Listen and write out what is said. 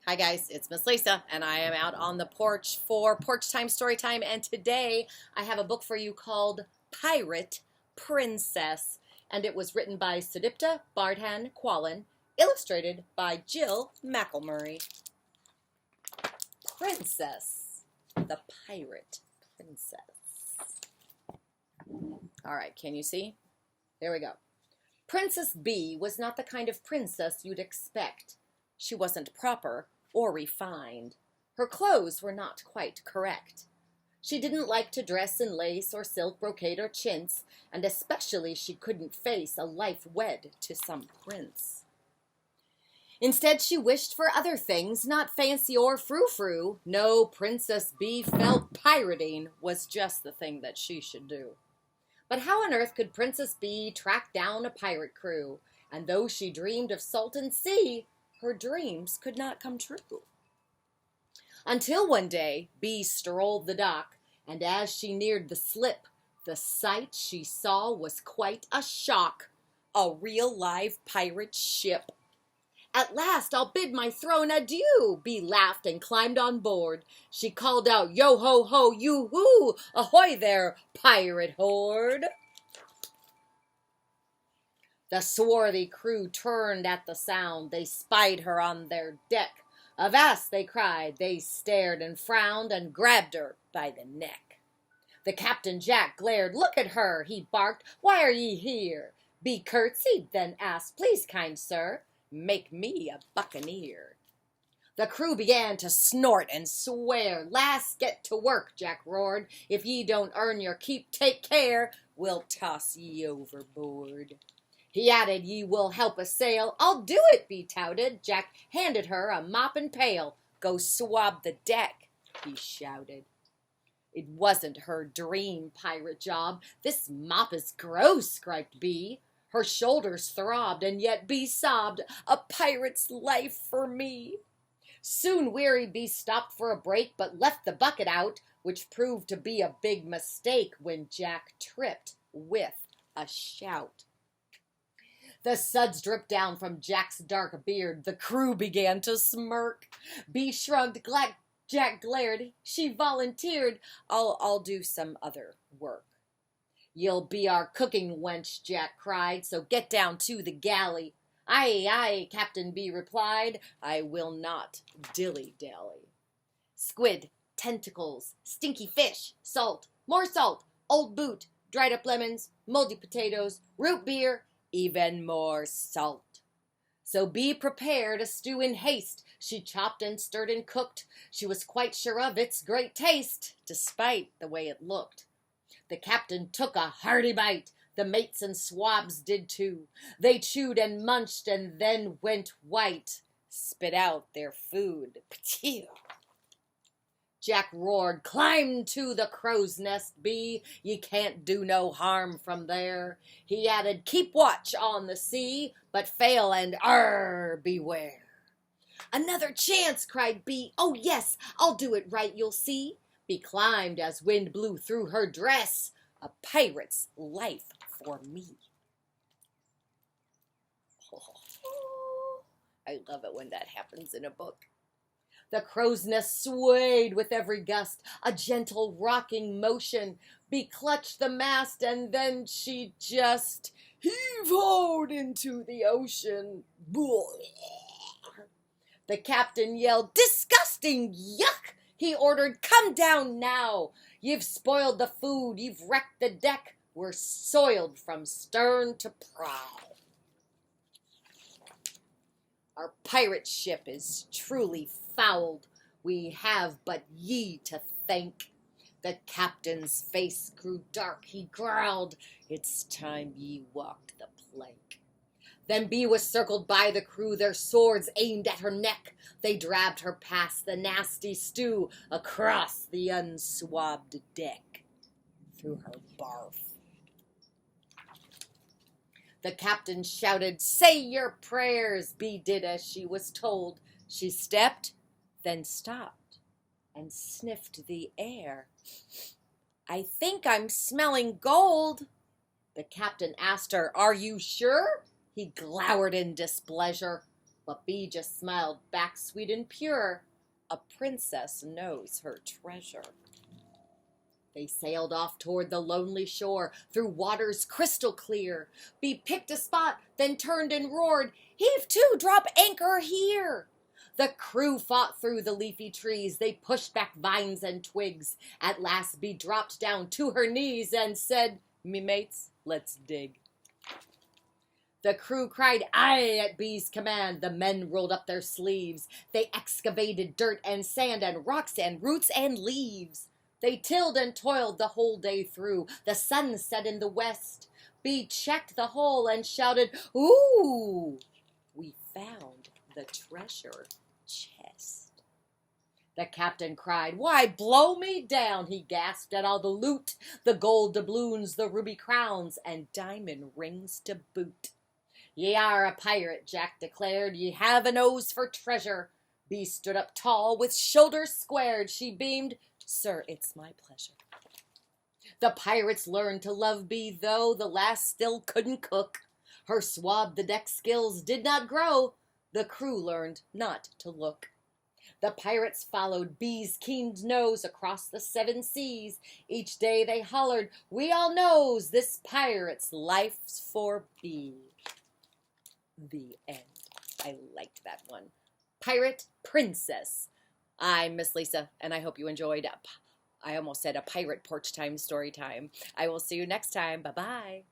Hi guys, it's Miss Lisa, and I am out on the porch for Porch Time Story Time, and today I have a book for you called Pirate Princess, and it was written by Sudipta Bardhan-Quallen, illustrated by Jill McElmurray. Princess, the Pirate Princess. All right, can you see? There we go. Princess B was not the kind of princess you'd expect. She wasn't proper or refined. Her clothes were not quite correct. She didn't like to dress in lace or silk brocade or chintz, and especially she couldn't face a life wed to some prince. Instead, she wished for other things, not fancy or frou-frou. No, Princess B felt pirating was just the thing that she should do. But how on earth could Princess B track down a pirate crew? And though she dreamed of Salton Sea, her dreams could not come true. Until one day, Bee strolled the dock, and as she neared the slip, the sight she saw was quite a shock. A real live pirate ship. At last I'll bid my throne adieu, Bee laughed and climbed on board. She called out, yo ho ho, you hoo, ahoy there, pirate horde. The swarthy crew turned at the sound. They spied her on their deck. Avast, they cried. They stared and frowned and grabbed her by the neck. The Captain Jack glared. Look at her, he barked. Why are ye here? Bee curtsied, then asked, please, kind sir, make me a buccaneer. The crew began to snort and swear. Lass, get to work, Jack roared. If ye don't earn your keep, take care. We'll toss ye overboard. He added, ye will help us sail. I'll do it, Bee touted. Jack handed her a mop and pail. Go swab the deck, he shouted. It wasn't her dream pirate job. This mop is gross, griped Bee. Her shoulders throbbed, and yet Bee sobbed, a pirate's life for me. Soon weary Bee stopped for a break, but left the bucket out, which proved to be a big mistake when Jack tripped with a shout. The suds dripped down from Jack's dark beard. The crew began to smirk. Bee shrugged. Jack glared. She volunteered. I'll do some other work. You'll be our cooking wench, Jack cried, so get down to the galley. Aye, aye, Captain Bee replied. I will not dilly-dally. Squid, tentacles, stinky fish, salt, more salt, old boot, dried up lemons, moldy potatoes, root beer, even more salt. So Bee prepared a stew in haste. She chopped and stirred and cooked. She was quite sure of its great taste, despite the way it looked. The captain took a hearty bite. The mates and swabs did too. They chewed and munched and then went white. Spit out their food. Pachoo! Jack roared, climb to the crow's nest, Bee. Ye can't do no harm from there. He added, keep watch on the sea, but fail and beware. Another chance, cried Bee. Oh yes, I'll do it right, you'll see. Bee climbed as wind blew through her dress. A pirate's life for me. Oh, I love it when that happens in a book. The crow's nest swayed with every gust, a gentle rocking motion. Bee clutched the mast and then she just heave-hoed into the ocean. The captain yelled, disgusting, yuck! He ordered, come down now. You've spoiled the food, you've wrecked the deck. We're soiled from stern to prow. Our pirate ship is truly fouled. We have but ye to thank. The captain's face grew dark. He growled, it's time ye walked the plank. Then Bee was circled by the crew, their swords aimed at her neck. They dragged her past the nasty stew, across the unswabbed deck, through her barf. The captain shouted, say your prayers. Bee did as she was told. She stepped, then stopped, and sniffed the air. I think I'm smelling gold. The captain asked her, are you sure? He glowered in displeasure. But B just smiled back sweet and pure. A princess knows her treasure. They sailed off toward the lonely shore, through waters crystal clear. B picked a spot, then turned and roared, "Heave to, drop anchor here!" The crew fought through the leafy trees. They pushed back vines and twigs. At last B dropped down to her knees and said, "Me mates, let's dig." The crew cried aye at B's command. The men rolled up their sleeves. They excavated dirt and sand and rocks and roots and leaves. They tilled and toiled the whole day through. The sun set in the west. B checked the hole and shouted, "Ooh, we found the treasure chest." The captain cried, "Why, blow me down," he gasped, "at all the loot, the gold doubloons, the ruby crowns, and diamond rings to boot." "Ye are a pirate," Jack declared. "Ye have a nose for treasure." B stood up tall, with shoulders squared. She beamed, "Sir, it's my pleasure." The pirates learned to love B, though the lass still couldn't cook. Her swab-the-deck skills did not grow. The crew learned not to look. The pirates followed B's keen nose across the 7 seas. Each day they hollered, "We all knows this pirate's life's for B." The end. I liked that one. Pirate Princess. I'm Miss Lisa, and I hope you enjoyed. I almost said a pirate porch time story time. I will see you next time. Bye-bye.